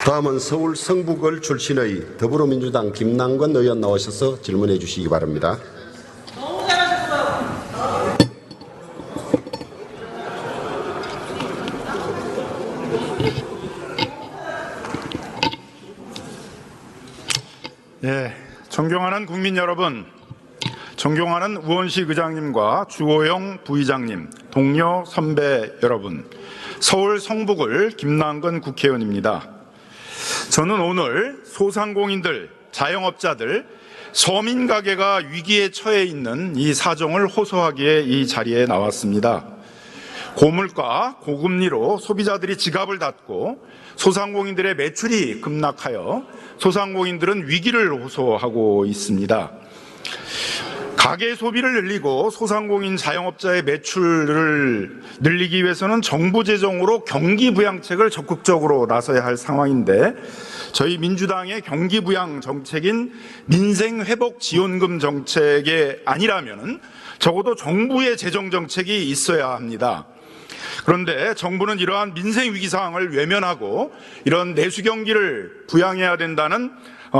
다음은 서울 성북을 출신의 더불어민주당 김남근 의원 나오셔서 질문해 주시기 바랍니다. 너무 잘하셨어요. 예, 존경하는 국민 여러분, 존경하는 우원식 의장님과 주호영 부의장님, 동료 선배 여러분, 서울 성북을 김남근 국회의원입니다. 저는 오늘 소상공인들, 자영업자들, 서민 가게가 위기에 처해 있는 이 사정을 호소하기에 이 자리에 나왔습니다. 고물가, 고금리로 소비자들이 지갑을 닫고 소상공인들의 매출이 급락하여 소상공인들은 위기를 호소하고 있습니다. 가계 소비를 늘리고 소상공인 자영업자의 매출을 늘리기 위해서는 정부 재정으로 경기부양책을 적극적으로 나서야 할 상황인데, 저희 민주당의 경기부양 정책인 민생회복지원금 정책이 아니라면 적어도 정부의 재정정책이 있어야 합니다. 그런데 정부는 이러한 민생위기 상황을 외면하고 이런 내수경기를 부양해야 된다는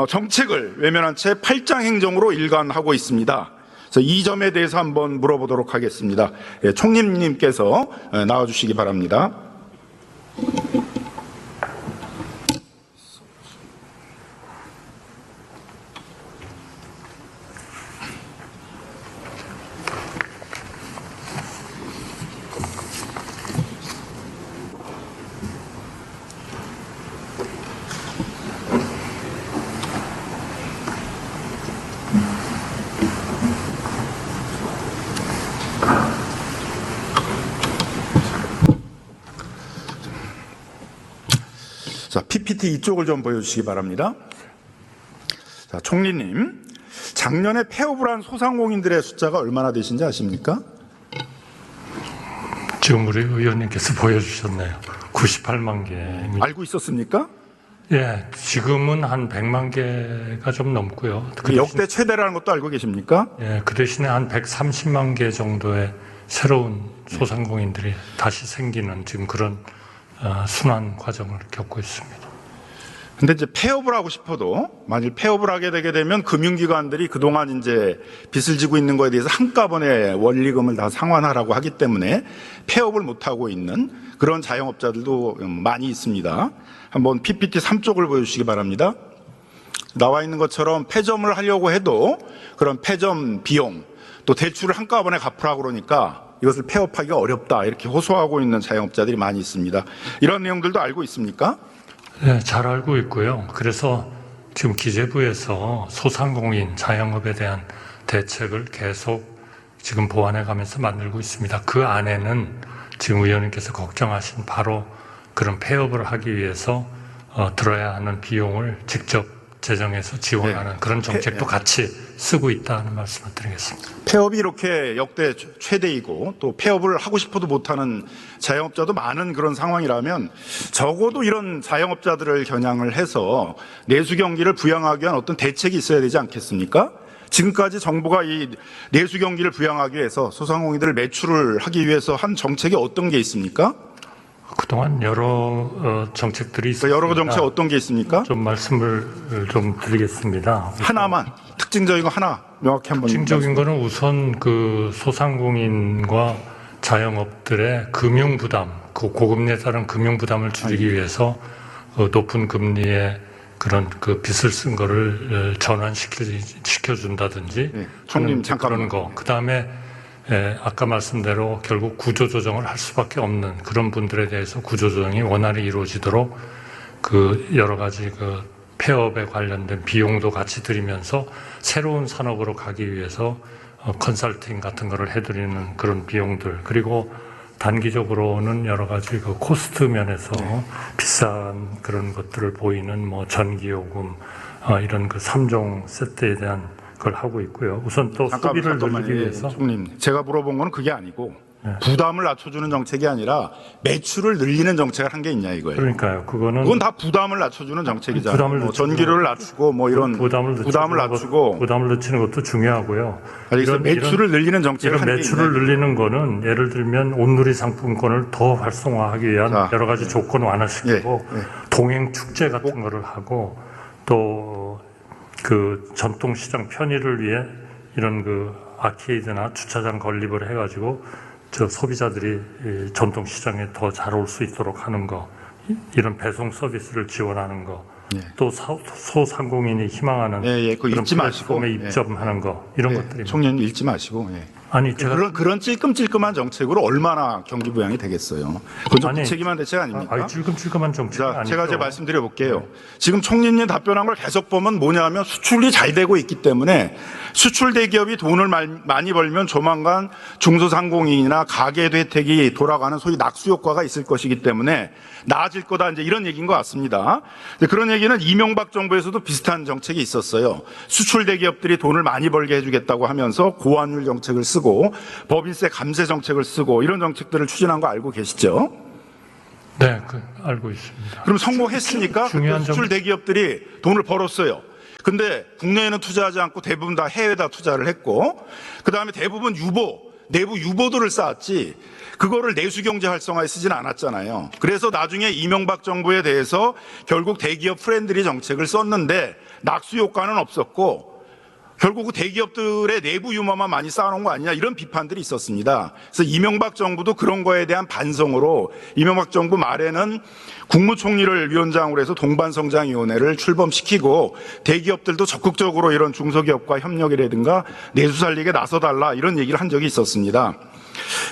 정책을 외면한 채 팔짱 행정으로 일관하고 있습니다. 그래서 이 점에 대해서 한번 물어보도록 하겠습니다. 예, 총리님께서 나와주시기 바랍니다. 자, PPT 이쪽을 좀 보여주시기 바랍니다. 자, 총리님, 작년에 폐업을 한 소상공인들의 숫자가 얼마나 되신지 아십니까? 지금 우리 의원님께서 보여주셨네요. 98만 개. 알고 있었습니까? 예, 지금은 한 100만 개가 좀 넘고요. 그 역대 최대라는 것도 알고 계십니까? 예, 그 대신에 한 130만 개 정도의 새로운 소상공인들이 다시 생기는 지금 그런 순환 과정을 겪고 있습니다. 근데 이제 폐업을 하고 싶어도 만일 폐업을 하게 되게 되면 금융기관들이 그동안 이제 빚을 지고 있는 거에 대해서 한꺼번에 원리금을 다 상환하라고 하기 때문에 폐업을 못하고 있는 그런 자영업자들도 많이 있습니다. 한번 PPT 3쪽을 보여주시기 바랍니다. 나와 있는 것처럼 폐점을 하려고 해도 그런 폐점 비용 또 대출을 한꺼번에 갚으라고 그러니까 이것을 폐업하기가 어렵다 이렇게 호소하고 있는 자영업자들이 많이 있습니다. 이런 내용들도 알고 있습니까? 네, 잘 알고 있고요. 그래서 지금 기재부에서 소상공인 자영업에 대한 대책을 계속 지금 보완해 가면서 만들고 있습니다. 그 안에는 지금 의원님께서 걱정하신 바로 그런 폐업을 하기 위해서 들어야 하는 비용을 직접 재정에서 지원하는 그런 정책도 같이 쓰고 있다는 말씀을 드리겠습니다. 폐업이 이렇게 역대 최대이고 또 폐업을 하고 싶어도 못하는 자영업자도 많은 그런 상황이라면 적어도 이런 자영업자들을 겨냥을 해서 내수경기를 부양하기 위한 어떤 대책이 있어야 되지 않겠습니까? 지금까지 정부가 이 내수경기를 부양하기 위해서 소상공인들 매출을 하기 위해서 한 정책이 어떤 게 있습니까? 그동안 여러 정책들이 있습니다. 여러 정책 어떤 게 있습니까? 좀 말씀을 좀 드리겠습니다. 하나만 특징적인 거 하나 명확히 한번. 특징적인 거는 우선 그 소상공인과 자영업들의 금융 부담, 그 고금리에 따른 금융 부담을 줄이기 위해서 높은 금리의 그런 그 빚을 쓴 거를 전환시켜준다든지. 네, 총님 잠깐만. 그런 거. 그 다음에 아까 말씀대로 결국 구조조정을 할 수밖에 없는 그런 분들에 대해서 구조조정이 원활히 이루어지도록 그 여러 가지 그 폐업에 관련된 비용도 같이 들이면서 새로운 산업으로 가기 위해서 컨설팅 같은 거를 해드리는 그런 비용들, 그리고 단기적으로는 여러 가지 그 코스트 면에서 비싼 그런 것들을 보이는 뭐 전기요금 이런 그 3종 세트에 대한 걸 하고 있고요. 우선 또 소비를 늘리기 위해서. 총님, 제가 물어본 건 그게 아니고 부담을 낮춰주는 정책이 아니라 매출을 늘리는 정책을 한 게 있냐 이거예요. 그러니까요. 그건 다 부담을 낮춰주는 정책이잖아요. 부담을 뭐 전기료를 낮추고 뭐 이런 부담을 낮추고 부담을 늦추는 것도 중요하고요. 이런 매출을 늘리는 정책을 이런 한 게 매출을 늘리는 거는 예를 들면 온누리 상품권을 더 활성화하기 위한 여러 가지 조건 완화시키고 동행 축제 같은 거를 하고 또 그 전통시장 편의를 위해 이런 그 아케이드나 주차장 건립을 해가지고 저 소비자들이 이 전통시장에 더 잘 올 수 있도록 하는 거, 이런 배송 서비스를 지원하는 거, 예. 또 소상공인이 희망하는 예, 그거 그런 잊지 마시고. 플랫폼에 입점하는 거, 이런 것들이 총리님 읽지 마시고. 예. 아니 제가 그런 찔끔찔끔한 정책으로 얼마나 경기 부양이 되겠어요. 그건 좀 아니, 무책임한 대책 아닙니까? 찔끔찔끔한 정책이 자, 아니고 제가 이제 말씀드려 볼게요. 지금 총리님 답변한 걸 계속 보면 뭐냐면 수출이 잘 되고 있기 때문에 수출 대기업이 돈을 많이 벌면 조만간 중소상공인이나 가게에도 혜택이 돌아가는 소위 낙수 효과가 있을 것이기 때문에 나아질 거다, 이제 이런 얘기인 것 같습니다. 그런 얘기는 이명박 정부에서도 비슷한 정책이 있었어요. 수출 대기업들이 돈을 많이 벌게 해주겠다고 하면서 고환율 정책을 쓰고 법인세 감세 정책을 쓰고 이런 정책들을 추진한 거 알고 계시죠? 네, 알고 있습니다. 그럼 성공했으니까 중요한 수출 대기업들이 돈을 벌었어요. 근데 국내에는 투자하지 않고 대부분 다 해외에다 투자를 했고, 그 다음에 대부분 내부 유보들을 쌓았지 그거를 내수경제 활성화에 쓰진 않았잖아요. 그래서 나중에 이명박 정부에 대해서 결국 대기업 프렌들리 정책을 썼는데 낙수 효과는 없었고 결국 대기업들의 내부 유마만 많이 쌓아놓은 거 아니냐, 이런 비판들이 있었습니다. 그래서 이명박 정부도 그런 거에 대한 반성으로 이명박 정부 말에는 국무총리를 위원장으로 해서 동반성장위원회를 출범시키고 대기업들도 적극적으로 이런 중소기업과 협력이라든가 내수 살리게 나서달라, 이런 얘기를 한 적이 있었습니다.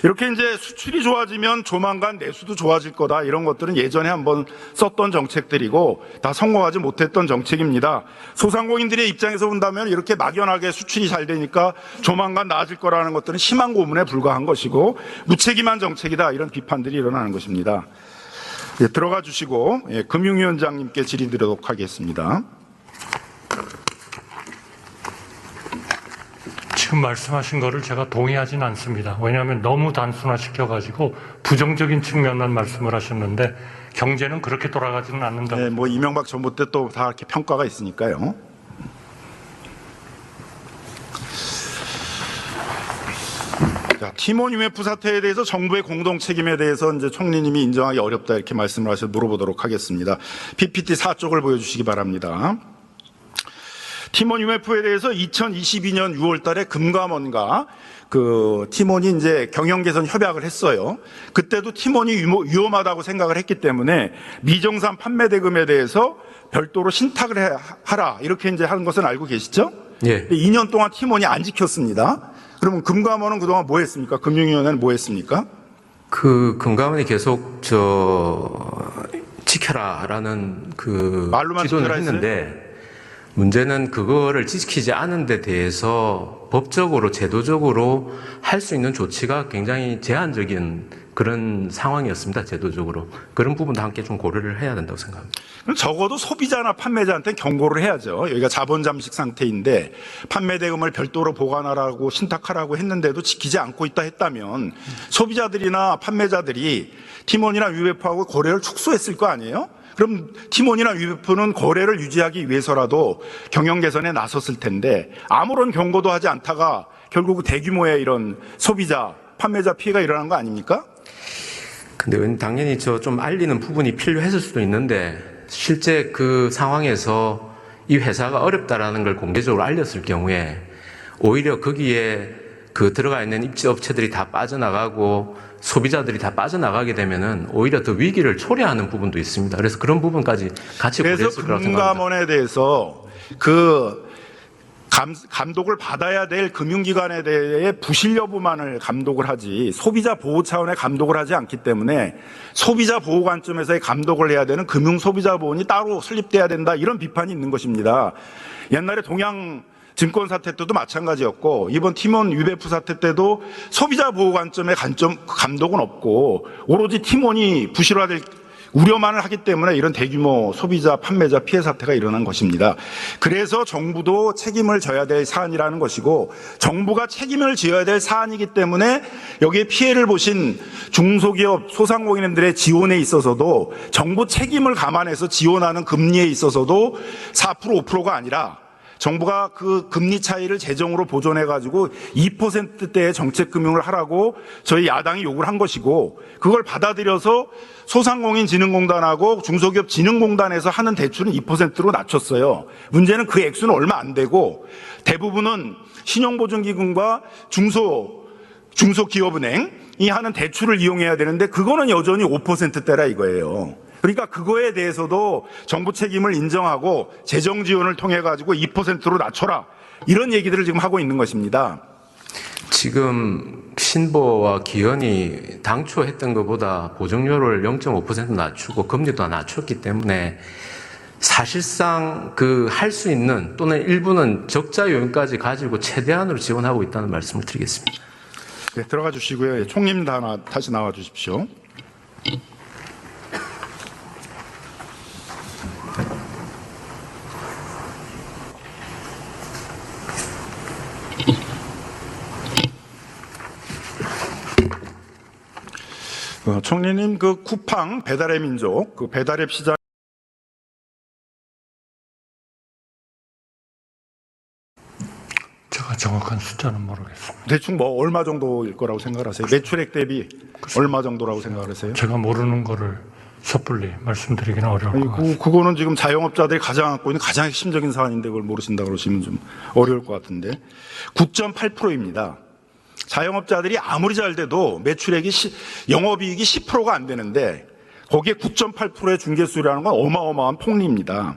이렇게 이제 수출이 좋아지면 조만간 내수도 좋아질 거다, 이런 것들은 예전에 한번 썼던 정책들이고 다 성공하지 못했던 정책입니다. 소상공인들의 입장에서 본다면 이렇게 막연하게 수출이 잘 되니까 조만간 나아질 거라는 것들은 심한 고문에 불과한 것이고 무책임한 정책이다, 이런 비판들이 일어나는 것입니다. 예, 들어가 주시고 금융위원장님께 질의드리도록 하겠습니다. 지금 말씀하신 거를 제가 동의하진 않습니다. 왜냐하면 너무 단순화시켜가지고 부정적인 측면만 말씀을 하셨는데 경제는 그렇게 돌아가지는 않는다. 네, 뭐 이명박 정부 때 또 다 이렇게 평가가 있으니까요. 자, 티몬 UMF 사태에 대해서 정부의 공동 책임에 대해서 이제 총리님이 인정하기 어렵다, 이렇게 말씀을 하셔서 물어보도록 하겠습니다. PPT 4쪽을 보여주시기 바랍니다. 티몬 UMF에 대해서 2022년 6월 달에 금감원과 그 티몬이 이제 경영 개선 협약을 했어요. 그때도 티몬이 위험하다고 생각을 했기 때문에 미정산 판매 대금에 대해서 별도로 신탁을 하라, 이렇게 이제 하는 것은 알고 계시죠? 예. 2년 동안 티몬이 안 지켰습니다. 그러면 금감원은 그동안 뭐 했습니까? 금융위원회는 뭐 했습니까? 그 금감원이 계속 지켜라라는 그 말로만 지도는 지켜라 했는데 문제는 그거를 지키지 않은 데 대해서 법적으로 제도적으로 할 수 있는 조치가 굉장히 제한적인 그런 상황이었습니다. 제도적으로. 그런 부분도 함께 좀 고려를 해야 된다고 생각합니다. 그럼 적어도 소비자나 판매자한테 경고를 해야죠. 여기가 자본 잠식 상태인데 판매 대금을 별도로 보관하라고 신탁하라고 했는데도 지키지 않고 있다 했다면 소비자들이나 판매자들이 티몬이나 UMF하고 거래를 축소했을 거 아니에요? 그럼 티몬이나 UMF는 거래를 유지하기 위해서라도 경영 개선에 나섰을 텐데 아무런 경고도 하지 않다가 결국 대규모의 이런 소비자, 판매자 피해가 일어난 거 아닙니까? 근데 당연히 좀 알리는 부분이 필요했을 수도 있는데 실제 그 상황에서 이 회사가 어렵다라는 걸 공개적으로 알렸을 경우에 오히려 거기에 그 들어가 있는 입지업체들이 다 빠져나가고 소비자들이 다 빠져나가게 되면은 오히려 더 위기를 초래하는 부분도 있습니다. 그래서 그런 부분까지 같이 그래서 고려했을 거라고 생각합니다. 금감원에 대해서 그 감독을 받아야 될 금융기관에 대해 부실 여부만을 감독을 하지 소비자 보호 차원의 감독을 하지 않기 때문에 소비자 보호 관점에서의 감독을 해야 되는 금융소비자보험이 따로 설립돼야 된다, 이런 비판이 있는 것입니다. 옛날에 동양 증권 사태 때도 마찬가지였고 이번 티몬 UMF 사태 때도 소비자 보호 관점의 감독은 없고 오로지 티몬이 부실화될 우려만을 하기 때문에 이런 대규모 소비자, 판매자 피해 사태가 일어난 것입니다. 그래서 정부도 책임을 져야 될 사안이라는 것이고 정부가 책임을 져야 될 사안이기 때문에 여기에 피해를 보신 중소기업, 소상공인들의 지원에 있어서도 정부 책임을 감안해서 지원하는 금리에 있어서도 4% 5%가 아니라 정부가 그 금리 차이를 재정으로 보존해가지고 2%대의 정책금융을 하라고 저희 야당이 요구를 한 것이고, 그걸 받아들여서 소상공인진흥공단하고 중소기업진흥공단에서 하는 대출은 2%로 낮췄어요. 문제는 그 액수는 얼마 안 되고 대부분은 신용보증기금과 중소기업은행이 하는 대출을 이용해야 되는데 그거는 여전히 5%대라 이거예요. 그러니까 그거에 대해서도 정부 책임을 인정하고 재정 지원을 통해 가지고 2%로 낮춰라, 이런 얘기들을 지금 하고 있는 것입니다. 지금 신보와 기현이 당초 했던 것보다 보증료를 0.5% 낮추고 금리도 낮췄기 때문에 사실상 그 할 수 있는 또는 일부는 적자 요인까지 가지고 최대한으로 지원하고 있다는 말씀을 드리겠습니다. 네, 들어가 주시고요. 예, 총님 다시 나와 주십시오. 총리님, 그 쿠팡 배달의 민족, 그 배달앱 시장 제가 정확한 숫자는 모르겠습니다. 대충 뭐 얼마 정도일 거라고 생각하세요? 매출액 대비 얼마 정도라고 생각하세요? 제가 모르는 거를 섣불리 말씀드리기는 어려울 것 같습니다. 그거는 지금 자영업자들이 가장 갖고 있는 가장 핵심적인 사안인데 그걸 모르신다 그러시면 좀 어려울 것 같은데 9.8%입니다. 자영업자들이 아무리 잘 돼도 매출액이 영업이익이 10%가 안 되는데 거기에 9.8%의 중개수라는 건 어마어마한 폭리입니다.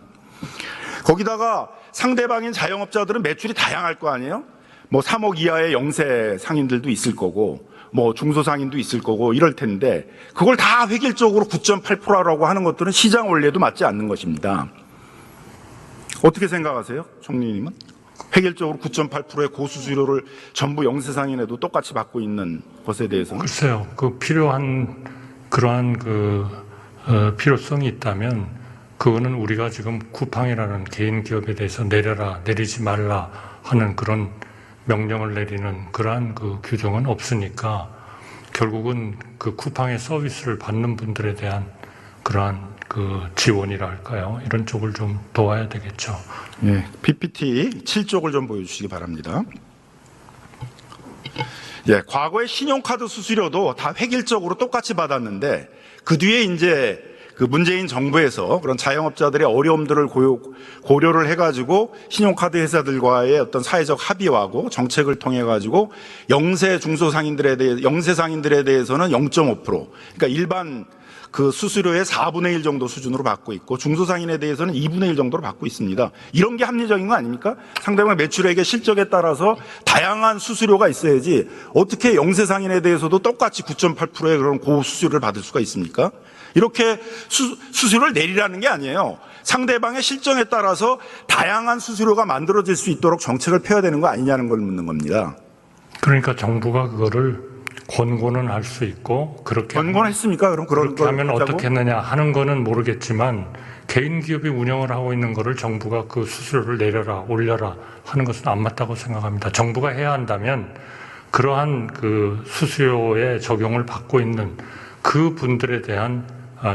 거기다가 상대방인 자영업자들은 매출이 다양할 거 아니에요? 뭐 3억 이하의 영세 상인들도 있을 거고 뭐 중소상인도 있을 거고 이럴 텐데 그걸 다 획일적으로 9.8%라고 하는 것들은 시장 원리에도 맞지 않는 것입니다. 어떻게 생각하세요, 총리님은? 획일적으로 9.8%의 고수수료를 전부 영세상인에도 똑같이 받고 있는 것에 대해서는? 글쎄요, 그 필요한 그러한 필요성이 있다면 그거는 우리가 지금 쿠팡이라는 개인 기업에 대해서 내려라, 내리지 말라 하는 그런 명령을 내리는 그러한 그 규정은 없으니까 결국은 그 쿠팡의 서비스를 받는 분들에 대한 그러한 그 지원이라 할까요? 이런 쪽을 좀 도와야 되겠죠. 예, PPT 7쪽을 좀 보여주시기 바랍니다. 예, 과거에 신용카드 수수료도 다 획일적으로 똑같이 받았는데 그 뒤에 이제 그 문재인 정부에서 그런 자영업자들의 어려움들을 고려를 해가지고 신용카드 회사들과의 어떤 사회적 합의하고 정책을 통해 가지고 영세 상인들에 대해서는 0.5%, 그러니까 일반 그 수수료의 4분의 1 정도 수준으로 받고 있고 중소상인에 대해서는 2분의 1 정도로 받고 있습니다. 이런 게 합리적인 거 아닙니까? 상대방 매출액의 실적에 따라서 다양한 수수료가 있어야지 어떻게 영세상인에 대해서도 똑같이 9.8%의 그런 고수수료를 받을 수가 있습니까? 이렇게 수수료를 내리라는 게 아니에요. 상대방의 실정에 따라서 다양한 수수료가 만들어질 수 있도록 정책을 펴야 되는 거 아니냐는 걸 묻는 겁니다. 그러니까 정부가 그거를 권고는 할 수 있고 그렇게 권고했습니까? 그렇게 하면 어떻게 했느냐 하는 거는 모르겠지만 개인 기업이 운영을 하고 있는 거를 정부가 그 수수료를 내려라 올려라 하는 것은 안 맞다고 생각합니다. 정부가 해야 한다면 그러한 그 수수료의 적용을 받고 있는 그 분들에 대한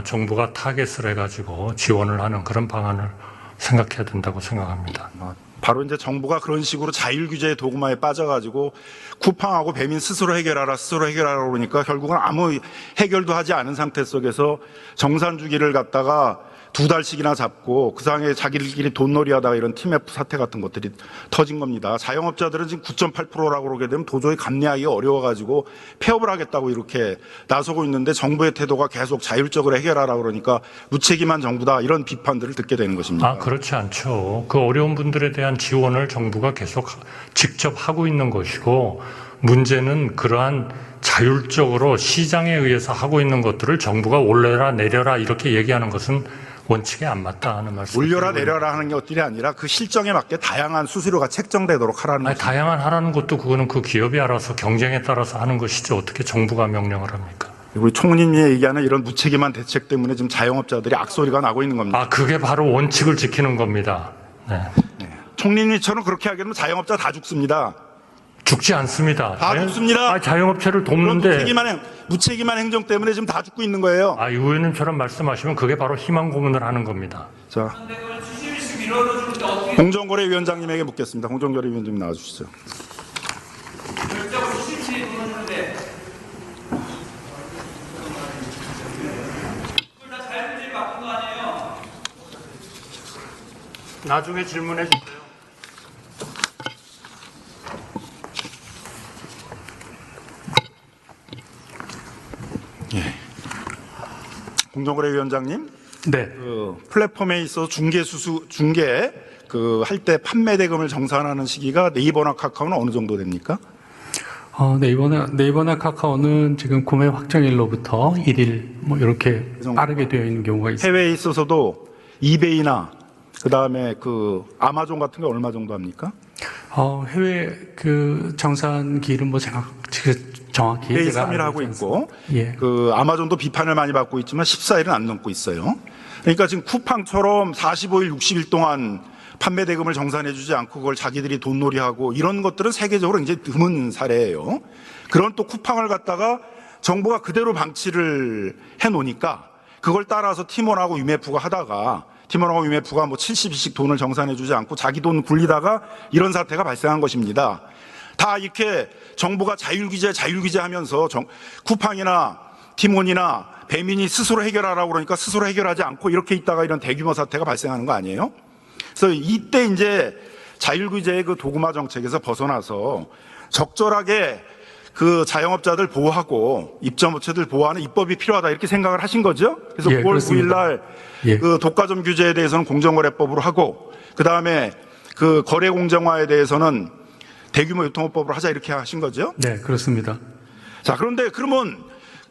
정부가 타겟을 해가지고 지원을 하는 그런 방안을 생각해야 된다고 생각합니다. 바로 이제 정부가 그런 식으로 자율 규제의 도구마에 빠져가지고 쿠팡하고 배민 스스로 해결하라 그러니까 결국은 아무 해결도 하지 않은 상태 속에서 정산 주기를 갖다가 2달씩이나 잡고 그 상에 자기들끼리 돈놀이 하다가 이런 TMF 사태 같은 것들이 터진 겁니다. 자영업자들은 지금 9.8%라고 그러게 되면 도저히 감내하기가 어려워가지고 폐업을 하겠다고 이렇게 나서고 있는데 정부의 태도가 계속 자율적으로 해결하라 그러니까 무책임한 정부다, 이런 비판들을 듣게 되는 것입니다. 그렇지 않죠. 그 어려운 분들에 대한 지원을 정부가 계속 직접 하고 있는 것이고 문제는 그러한 자율적으로 시장에 의해서 하고 있는 것들을 정부가 올려라 내려라 이렇게 얘기하는 것은 원칙에 안 맞다 하는 말씀. 올려라 내려라 하는 것들이 아니라 그 실정에 맞게 다양한 수수료가 책정되도록 하라는 것입니다. 다양한 하라는 것도 그거는 그 기업이 알아서 경쟁에 따라서 하는 것이죠. 어떻게 정부가 명령을 합니까? 우리 총리님이 얘기하는 이런 무책임한 대책 때문에 지금 자영업자들이 악소리가 나고 있는 겁니다. 그게 바로 원칙을 지키는 겁니다. 네. 총리님처럼 그렇게 하게 되면 자영업자 다 죽습니다. 죽지 않습니다. 다 죽습니다. 자영업체를 돕는데 무책임한 행정 때문에 지금 다 죽고 있는 거예요. 의원님처럼 말씀하시면 그게 바로 희망 고문을 하는 겁니다. 자, 그걸 주실 수 밀어넣어주는데 어떻게 공정거래위원장님에게 묻겠습니다. 공정거래위원장님 나와주시죠. 결정을 실질이 무너지는데 그걸 다 자유주의 바꾼 거 아니에요? 나중에 질문해 주세요. 공정거래위원장님, 네. 그 플랫폼에 있어서 중개 그 할 때 판매 대금을 정산하는 시기가 네이버나 카카오는 어느 정도 됩니까? 네이버나 카카오는 지금 구매 확정일로부터 1일 뭐 이렇게 빠르게 되어 있는 경우가 있습니다. 해외에 있어서도 이베이나 그 다음에 그 아마존 같은 게 얼마 정도 합니까? 해외 그 정산 기일은 뭐 정확히 매일 제가 3일 하고 알고 있지 있고, 예. 그 아마존도 비판을 많이 받고 있지만 14일은 안 넘고 있어요. 그러니까 지금 쿠팡처럼 45일, 60일 동안 판매 대금을 정산해주지 않고 그걸 자기들이 돈놀이하고 이런 것들은 세계적으로 이제 드문 사례예요. 그런 또 쿠팡을 갖다가 정부가 그대로 방치를 해놓으니까 그걸 따라서 티몬하고 유메프가 하다가 티몬하고 유메프가 뭐 70일씩 돈을 정산해주지 않고 자기 돈 굴리다가 이런 사태가 발생한 것입니다. 다 이렇게 정부가 자율규제 하면서 쿠팡이나 티몬이나 배민이 스스로 해결하라고 그러니까 스스로 해결하지 않고 이렇게 있다가 이런 대규모 사태가 발생하는 거 아니에요? 그래서 이때 이제 자율규제의 그 도구마 정책에서 벗어나서 적절하게 그 자영업자들 보호하고 입점업체들 보호하는 입법이 필요하다 이렇게 생각을 하신 거죠? 그래서 예, 9월 그렇습니다. 9일 날 예. 그 독과점 규제에 대해서는 공정거래법으로 하고 그 다음에 그 거래 공정화에 대해서는 대규모 유통업법으로 하자 이렇게 하신 거죠? 네, 그렇습니다. 자, 그런데 그러면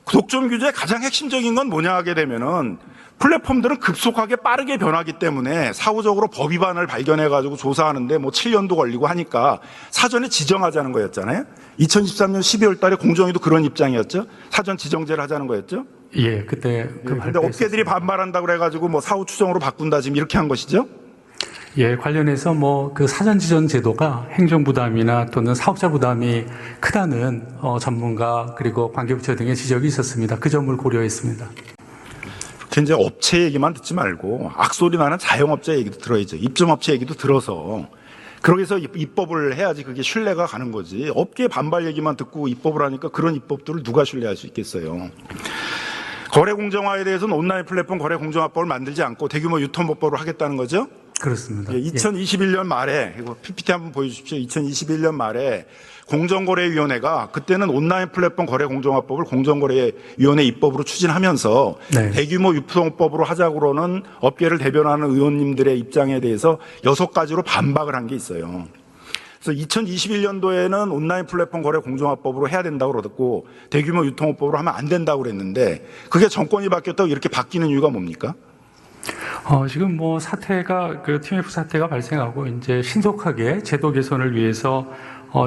독점 규제의 가장 핵심적인 건 뭐냐 하게 되면은 플랫폼들은 급속하게 빠르게 변하기 때문에 사후적으로 법 위반을 발견해가지고 조사하는데 뭐 7년도 걸리고 하니까 사전에 지정하자는 거였잖아요. 2013년 12월 달에 공정위도 그런 입장이었죠. 사전 지정제를 하자는 거였죠. 예, 그때 그 근데 업계들이 반발한다고 그래가지고 뭐 사후 추정으로 바꾼다 지금 이렇게 한 것이죠. 예, 관련해서 뭐 그 사전 지정 제도가 행정 부담이나 또는 사업자 부담이 크다는 전문가 그리고 관계부처 등의 지적이 있었습니다. 그 점을 고려했습니다. 이제 업체 얘기만 듣지 말고 악소리 나는 자영업자 얘기도 들어야죠. 입점업체 얘기도 들어서 그러기 위해서 입법을 해야지 그게 신뢰가 가는 거지. 업계 반발 얘기만 듣고 입법을 하니까 그런 입법들을 누가 신뢰할 수 있겠어요. 거래 공정화에 대해서는 온라인 플랫폼 거래 공정화법을 만들지 않고 대규모 유통법으로 하겠다는 거죠. 그렇습니다. 2021년 말에 이거 PPT 한번 보여주십시오. 2021년 말에 공정거래위원회가 그때는 온라인 플랫폼 거래 공정화법을 공정거래위원회 입법으로 추진하면서 네. 대규모 유통법으로 하자고는 업계를 대변하는 의원님들의 입장에 대해서 6가지로 반박을 한 게 있어요. 그래서 2021년도에는 온라인 플랫폼 거래 공정화법으로 해야 된다고 그러고 대규모 유통업법으로 하면 안 된다고 그랬는데 그게 정권이 바뀌었다고 이렇게 바뀌는 이유가 뭡니까? 지금 뭐 그 TMF 사태가 발생하고 이제 신속하게 제도 개선을 위해서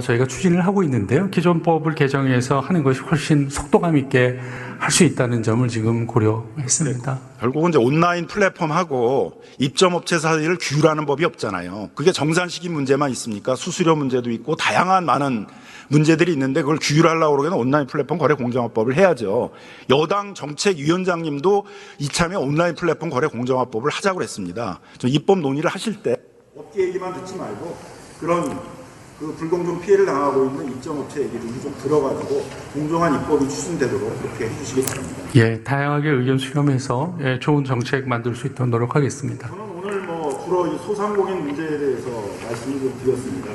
저희가 추진을 하고 있는데요. 기존 법을 개정해서 하는 것이 훨씬 속도감 있게 할 수 있다는 점을 지금 고려했습니다. 결국은 이제 온라인 플랫폼하고 입점업체 사이를 규율하는 법이 없잖아요. 그게 정산시기 문제만 있습니까? 수수료 문제도 있고 다양한 많은 문제들이 있는데 그걸 규율하려고 그러면 온라인 플랫폼 거래 공정화법을 해야죠. 여당 정책위원장님도 이참에 온라인 플랫폼 거래 공정화법을 하자고 했습니다. 입법 논의를 하실 때 업계 얘기만 듣지 말고 그런 그 불공정 피해를 당하고 있는 입점업체 얘기를 좀 들어가지고 공정한 입법이 추진되도록 그렇게 해주시기 바랍니다. 예, 다양하게 의견 수렴해서 좋은 정책 만들 수 있도록 노력하겠습니다. 저는 오늘 뭐 주로 이 소상공인 문제에 대해서 말씀을 좀 드렸습니다.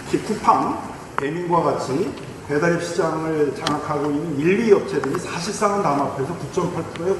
특히 쿠팡, 배민과 같이 배달앱 시장을 장악하고 있는 1, 2 업체들이 사실상은 담합해서 9.8%의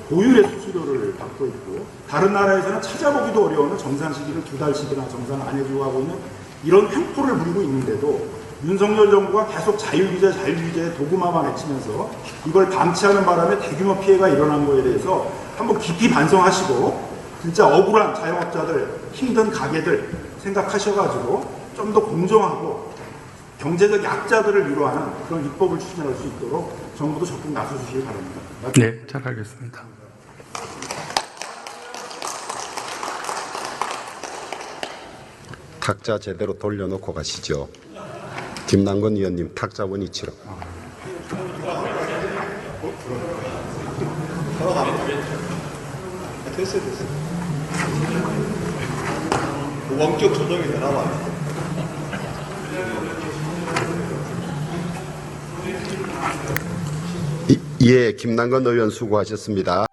고율의 수수료를 받고 있고 다른 나라에서는 찾아보기도 어려운 정산 시기를 2달씩이나 정산 안 해주고 하고 있는 이런 횡포를 부리고 있는데도 윤석열 정부가 계속 자율규제 도구마만 외치면서 이걸 방치하는 바람에 대규모 피해가 일어난 거에 대해서 한번 깊이 반성하시고 진짜 억울한 자영업자들, 힘든 가게들 생각하셔가지고 좀 더 공정하고 경제적 약자들을 위로하는 그런 입법을 추진할 수 있도록 정부도 적극 나서주시기 바랍니다. 네, 잘 알겠습니다. 탁자 제대로 돌려놓고 가시죠. 김남근 의원님 탁자원 이치로. 됐어요. 원격 조정이 되나 봐요. 예, 김남건 의원 수고하셨습니다.